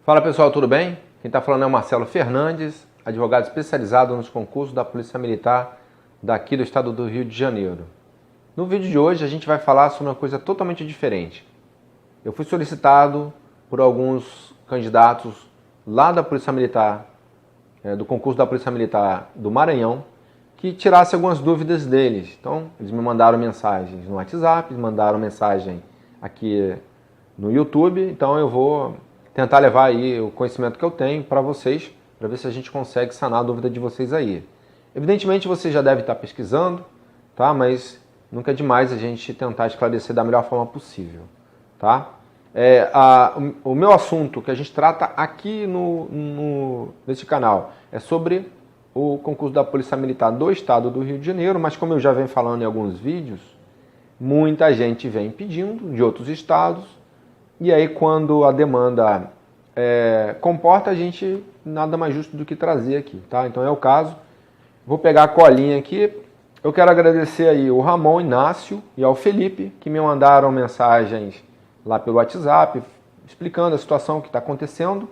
Fala pessoal, tudo bem? Quem está falando é o Marcelo Fernandes, advogado especializado nos concursos da Polícia Militar daqui do estado do Rio de Janeiro. No vídeo de hoje a gente vai falar sobre uma coisa totalmente diferente. Eu fui solicitado por alguns candidatos lá da Polícia Militar, do concurso da Polícia Militar do Maranhão, que tirasse algumas dúvidas deles. Então, eles me mandaram mensagens no WhatsApp, mandaram mensagem aqui no YouTube, então eu vou tentar levar aí o conhecimento que eu tenho para vocês, para ver se a gente consegue sanar a dúvida de vocês aí. Evidentemente você já deve estar pesquisando, tá? Mas nunca é demais a gente tentar esclarecer da melhor forma possível, tá? O meu assunto que a gente trata aqui nesse canal é sobre o concurso da Polícia Militar do estado do Rio de Janeiro, mas como eu já venho falando em alguns vídeos, muita gente vem pedindo de outros estados, e aí quando a demanda comporta, a gente nada mais justo do que trazer aqui, tá? Então é o caso. Vou pegar a colinha aqui. Eu quero agradecer aí o Ramon Inácio e ao Felipe, que me mandaram mensagens lá pelo WhatsApp, explicando a situação que está acontecendo.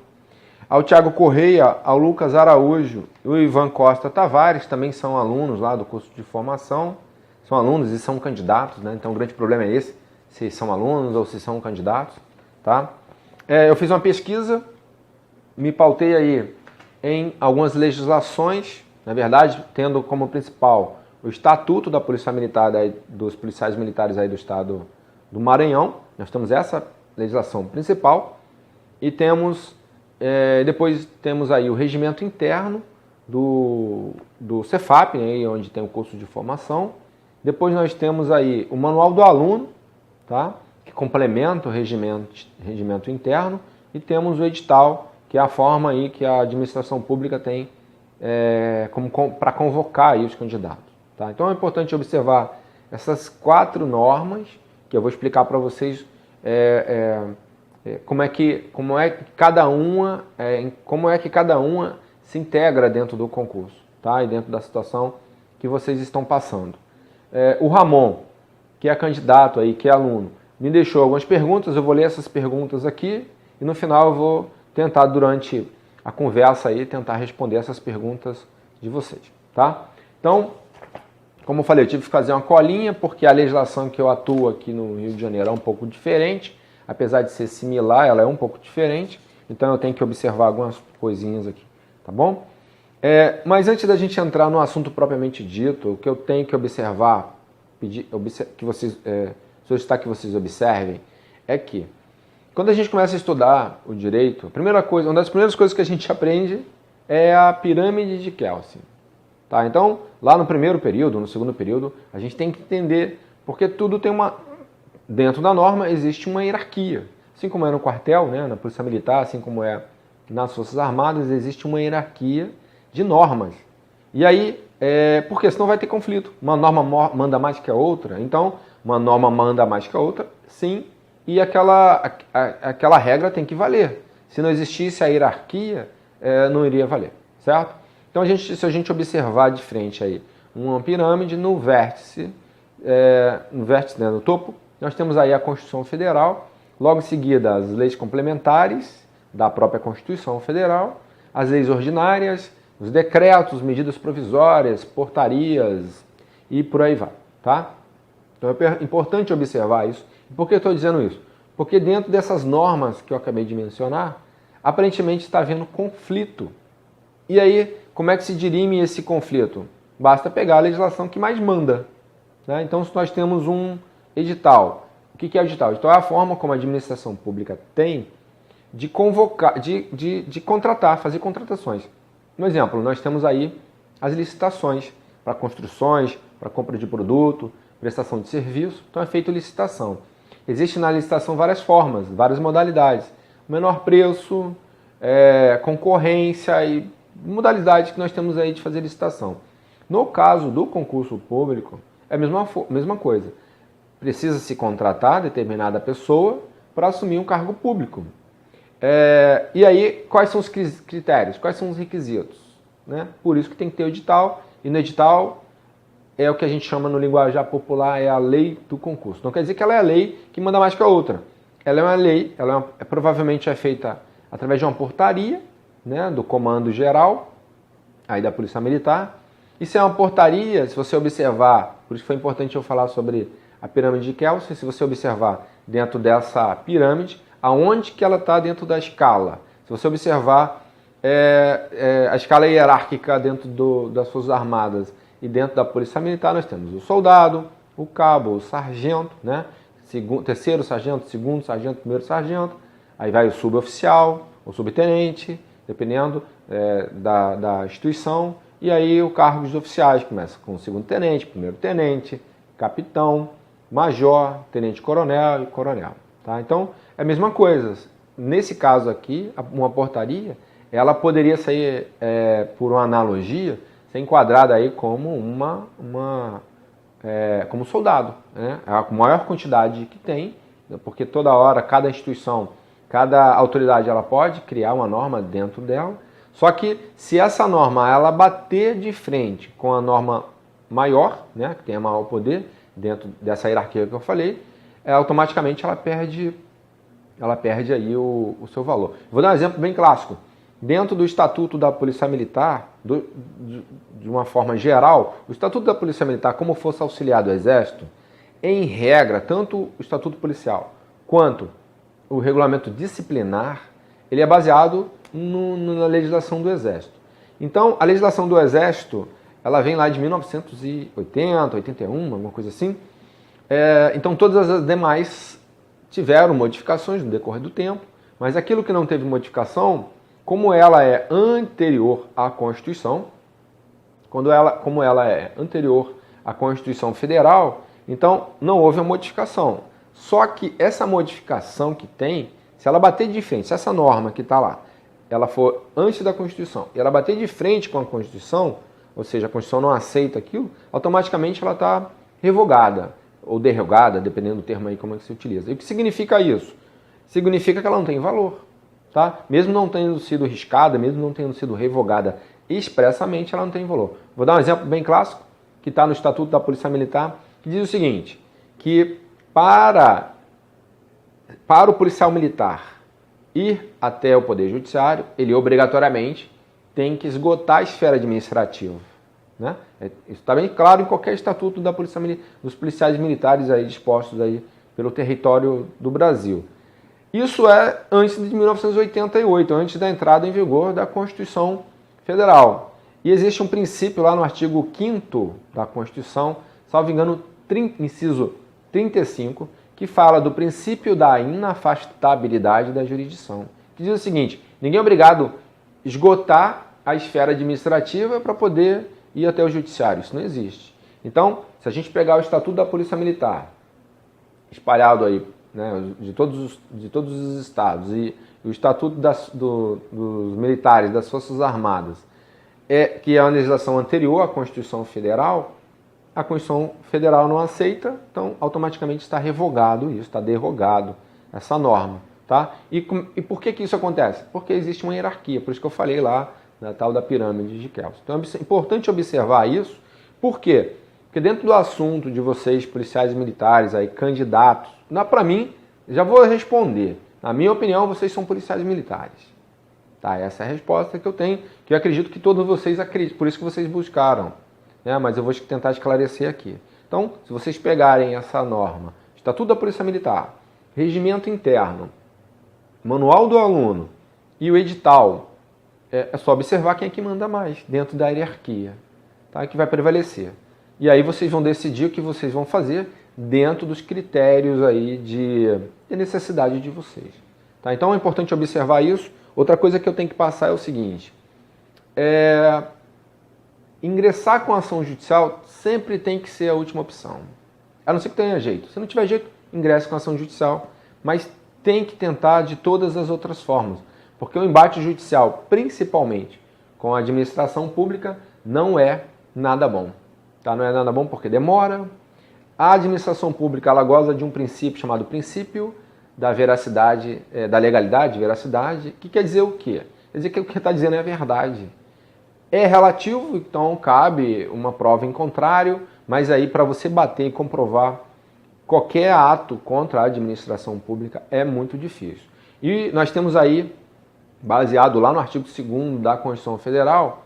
Ao Thiago Correia, ao Lucas Araújo e o Ivan Costa Tavares, também são alunos lá do curso de formação. São alunos e são candidatos, né? Então o grande problema é esse, se são alunos ou se são candidatos, tá? Eu fiz uma pesquisa, me pautei aí em algumas legislações, na verdade, tendo como principal o Estatuto da Polícia Militar, dos policiais militares aí do estado do Maranhão. Nós temos essa legislação principal e temos, depois temos aí o regimento interno do Cefap, né, onde tem o curso de formação. Depois nós temos aí o manual do aluno, tá? Que complementa o regimento interno, e temos o edital, que é a forma aí que a administração pública tem para convocar aí os candidatos. Tá? Então é importante observar essas 4 normas, que eu vou explicar para vocês como é que cada uma se integra dentro do concurso, tá? E dentro da situação que vocês estão passando. O Ramon, que é candidato aí, que é aluno, me deixou algumas perguntas, eu vou ler essas perguntas aqui e no final eu vou tentar, durante a conversa aí, tentar responder essas perguntas de vocês, tá? Então, como eu falei, eu tive que fazer uma colinha, porque a legislação que eu atuo aqui no Rio de Janeiro é um pouco diferente, apesar de ser similar, ela é um pouco diferente, então eu tenho que observar algumas coisinhas aqui, tá bom? Mas antes da gente entrar no assunto propriamente dito, o que eu tenho que observar, solicitar que vocês observem, é que quando a gente começa a estudar o direito, uma das primeiras coisas que a gente aprende é a pirâmide de Kelsen. Tá? Então, lá no primeiro período, no segundo período, a gente tem que entender, porque tudo tem dentro da norma existe uma hierarquia. Assim como é no quartel, né, na Polícia Militar, assim como é nas Forças Armadas, existe uma hierarquia de normas. E aí, porque senão vai ter conflito. Uma norma manda mais que a outra, então uma norma manda mais que a outra, sim, e aquela regra tem que valer. Se não existisse a hierarquia, não iria valer, certo? Então, se a gente observar de frente aí uma pirâmide, no vértice, né, no topo, nós temos aí a Constituição Federal, logo em seguida as leis complementares da própria Constituição Federal, as leis ordinárias, os decretos, medidas provisórias, portarias e por aí vai, tá? Então é importante observar isso. Por que eu estou dizendo isso? Porque dentro dessas normas que eu acabei de mencionar, aparentemente está havendo conflito. E aí, como é que se dirime esse conflito? Basta pegar a legislação que mais manda, né? Então, se nós temos um edital, o que é o edital? O edital é a forma como a administração pública tem de convocar, de contratar, fazer contratações. Um exemplo, nós temos aí as licitações para construções, para compra de produto, prestação de serviço. Então é feita licitação. Existe na licitação várias formas, várias modalidades. Menor preço, concorrência e modalidades que nós temos aí de fazer licitação. No caso do concurso público, é a mesma coisa. Precisa se contratar determinada pessoa para assumir um cargo público. E aí, quais são os critérios? Quais são os requisitos? Né? Por isso que tem que ter o edital, e no edital é o que a gente chama no linguajar popular, é a lei do concurso. Não quer dizer que ela é a lei que manda mais que a outra. Ela é uma lei, provavelmente é feita através de uma portaria, né, do Comando Geral, aí da Polícia Militar. Isso é uma portaria, se você observar, por isso foi importante eu falar sobre a pirâmide de Kelsen, se você observar dentro dessa pirâmide, aonde que ela está dentro da escala. Se você observar a escala hierárquica dentro das Forças Armadas e dentro da Polícia Militar, nós temos o soldado, o cabo, o sargento, né? Terceiro sargento, segundo sargento, primeiro sargento, aí vai o suboficial, o subtenente, dependendo da instituição, e aí o cargo dos oficiais começa com o segundo tenente, primeiro tenente, capitão, major, tenente-coronel e coronel. Tá? Então, é a mesma coisa. Nesse caso aqui, uma portaria, ela poderia sair, por uma analogia, ser enquadrada aí como como soldado, né? A maior quantidade que tem, porque toda hora, cada instituição, cada autoridade, ela pode criar uma norma dentro dela, só que se essa norma ela bater de frente com a norma maior, né, que tem maior poder, dentro dessa hierarquia que eu falei, automaticamente ela perde aí o seu valor. Vou dar um exemplo bem clássico. Dentro do Estatuto da Polícia Militar, de uma forma geral, o Estatuto da Polícia Militar, como força auxiliar do Exército, em regra, tanto o Estatuto Policial quanto o regulamento disciplinar, ele é baseado na legislação do Exército. Então, a legislação do Exército, ela vem lá de 1980, 81, alguma coisa assim. Então, todas as demais tiveram modificações no decorrer do tempo, mas aquilo que não teve modificação, como ela é anterior à Constituição, como ela é anterior à Constituição Federal, então não houve a modificação. Só que essa modificação que tem, se ela bater de frente, se essa norma que está lá, ela for antes da Constituição, e ela bater de frente com a Constituição, ou seja, a Constituição não aceita aquilo, automaticamente ela está revogada, ou derrogada, dependendo do termo aí como é que se utiliza. E o que significa isso? Significa que ela não tem valor. Tá? Mesmo não tendo sido riscada, mesmo não tendo sido revogada expressamente, ela não tem valor. Vou dar um exemplo bem clássico, que está no Estatuto da Polícia Militar, que diz o seguinte, que para o policial militar ir até o Poder Judiciário, ele obrigatoriamente tem que esgotar a esfera administrativa. Né? Isso está bem claro em qualquer estatuto da Polícia dos policiais militares aí dispostos aí pelo território do Brasil. Isso é antes de 1988, antes da entrada em vigor da Constituição Federal. E existe um princípio lá no artigo 5º da Constituição, salvo engano, inciso 35, que fala do princípio da inafastabilidade da jurisdição. Que diz o seguinte, ninguém é obrigado a esgotar a esfera administrativa para poder ir até o judiciário. Isso não existe. Então, se a gente pegar o Estatuto da Polícia Militar, espalhado aí, né, de todos os estados, e o Estatuto dos Militares, das Forças Armadas, que é uma legislação anterior à Constituição Federal, a Constituição Federal não aceita, então automaticamente está revogado isso, está derrogado essa norma. Tá? E por que isso acontece? Porque existe uma hierarquia, por isso que eu falei lá na tal da pirâmide de Kelsen. Então é importante observar isso, por quê? Porque dentro do assunto de vocês, policiais militares, aí, candidatos, para mim, já vou responder. Na minha opinião, vocês são policiais militares. Tá? Essa é a resposta que eu tenho, que eu acredito que todos vocês acreditam, por isso que vocês buscaram. Né? Mas eu vou tentar esclarecer aqui. Então, se vocês pegarem essa norma, Estatuto da Polícia Militar, Regimento Interno, Manual do Aluno e o edital, é só observar quem é que manda mais dentro da hierarquia, tá? Que vai prevalecer. E aí vocês vão decidir o que vocês vão fazer dentro dos critérios aí de necessidade de vocês. Tá? Então é importante observar isso. Outra coisa que eu tenho que passar é o seguinte, ingressar com ação judicial sempre tem que ser a última opção. A não ser que tenha jeito. Se não tiver jeito, ingresse com ação judicial, mas tem que tentar de todas as outras formas. Porque o embate judicial, principalmente com a administração pública, não é nada bom. Tá? Não é nada bom porque demora. A administração pública ela goza de um princípio chamado princípio da veracidade, da legalidade, veracidade, que quer dizer o quê? Quer dizer que o que está dizendo é a verdade. É relativo, então cabe uma prova em contrário, mas aí para você bater e comprovar qualquer ato contra a administração pública é muito difícil. E nós temos aí baseado lá no artigo 2º da Constituição Federal,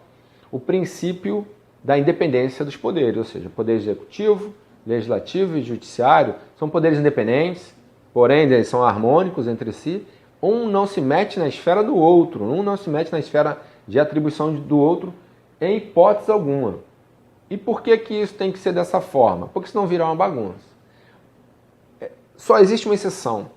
o princípio da independência dos poderes, ou seja, poder executivo, legislativo e judiciário são poderes independentes, porém eles são harmônicos entre si, um não se mete na esfera do outro, um não se mete na esfera de atribuição do outro em hipótese alguma. E por que que isso tem que ser dessa forma? Porque senão virá uma bagunça. Só existe uma exceção.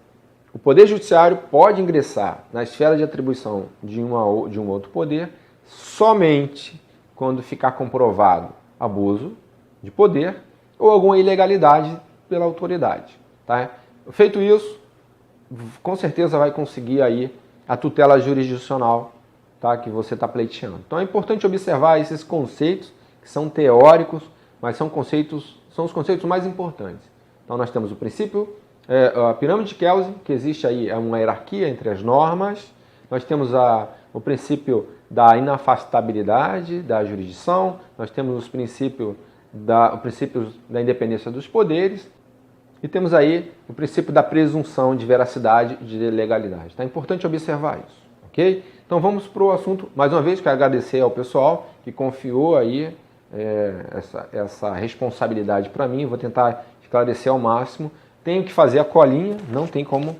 O Poder Judiciário pode ingressar na esfera de atribuição de um outro poder somente quando ficar comprovado abuso de poder ou alguma ilegalidade pela autoridade. Tá? Feito isso, com certeza vai conseguir aí a tutela jurisdicional, tá, que você está pleiteando. Então é importante observar esses conceitos que são teóricos, mas são os conceitos mais importantes. Então nós temos o princípio, a pirâmide de Kelsen, que existe aí uma hierarquia entre as normas. Nós temos o princípio da inafastabilidade da jurisdição, nós temos os princípios da independência dos poderes e temos aí o princípio da presunção de veracidade e de legalidade. É importante observar isso, ok? Então vamos para o assunto. Mais uma vez, quero agradecer ao pessoal que confiou aí essa responsabilidade para mim. Vou tentar esclarecer ao máximo. Tenho que fazer a colinha, não tem como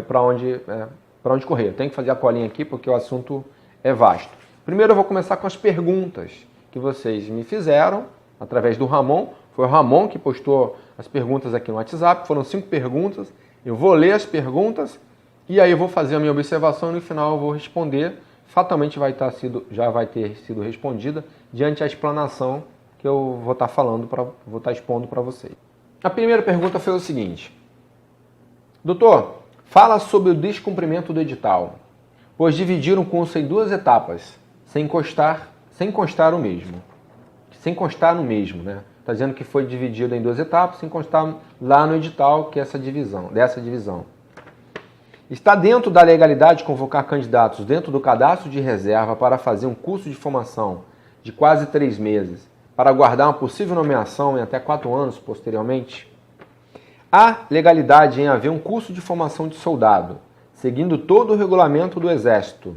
para onde correr. Tenho que fazer a colinha aqui porque o assunto é vasto. Primeiro eu vou começar com as perguntas que vocês me fizeram através do Ramon. Foi o Ramon que postou as perguntas aqui no WhatsApp. Foram 5 perguntas. Eu vou ler as perguntas e aí eu vou fazer a minha observação e no final eu vou responder. Fatalmente já vai ter sido respondida diante da explanação que eu vou estar expondo para vocês. A primeira pergunta foi o seguinte: doutor, fala sobre o descumprimento do edital, pois dividiram o curso em 2 etapas, sem constar no mesmo, né? Está dizendo que foi dividido em 2 etapas, sem constar lá no edital que dessa divisão. Está dentro da legalidade convocar candidatos dentro do cadastro de reserva para fazer um curso de formação de quase 3 meses, para aguardar uma possível nomeação em até 4 anos posteriormente? Há legalidade em haver um curso de formação de soldado, seguindo todo o regulamento do Exército.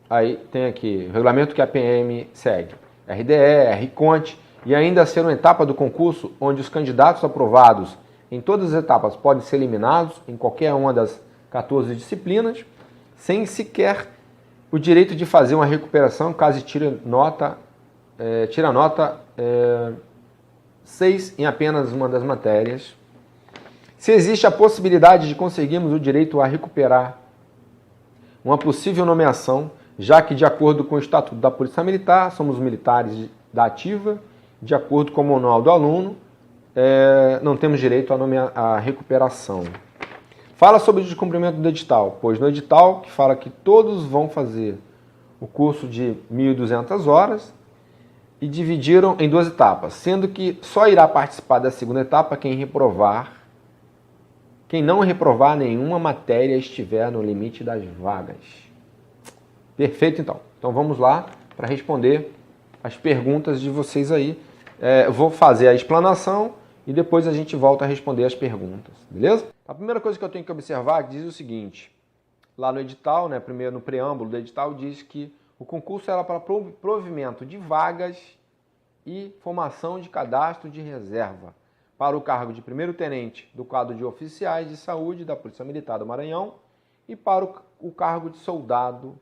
Aí tem aqui o regulamento que a PM segue, RDE, RCONT, e ainda ser uma etapa do concurso onde os candidatos aprovados em todas as etapas podem ser eliminados em qualquer uma das 14 disciplinas, sem sequer o direito de fazer uma recuperação caso tire nota 6 em apenas uma das matérias. Se existe a possibilidade de conseguirmos o direito a recuperar uma possível nomeação, já que, de acordo com o Estatuto da Polícia Militar, somos militares da ativa, de acordo com o manual do aluno, não temos direito à recuperação. Fala sobre o descumprimento do edital, pois no edital que fala que todos vão fazer o curso de 1.200 horas e dividiram em 2 etapas, sendo que só irá participar da segunda etapa quem não reprovar nenhuma matéria estiver no limite das vagas. Perfeito, então. Então vamos lá para responder as perguntas de vocês aí. Vou fazer a explanação e depois a gente volta a responder as perguntas, beleza? A primeira coisa que eu tenho que observar diz o seguinte: lá no edital, né, primeiro no preâmbulo do edital, diz que o concurso era para provimento de vagas e formação de cadastro de reserva para o cargo de primeiro-tenente do quadro de oficiais de saúde da Polícia Militar do Maranhão e para o cargo de soldado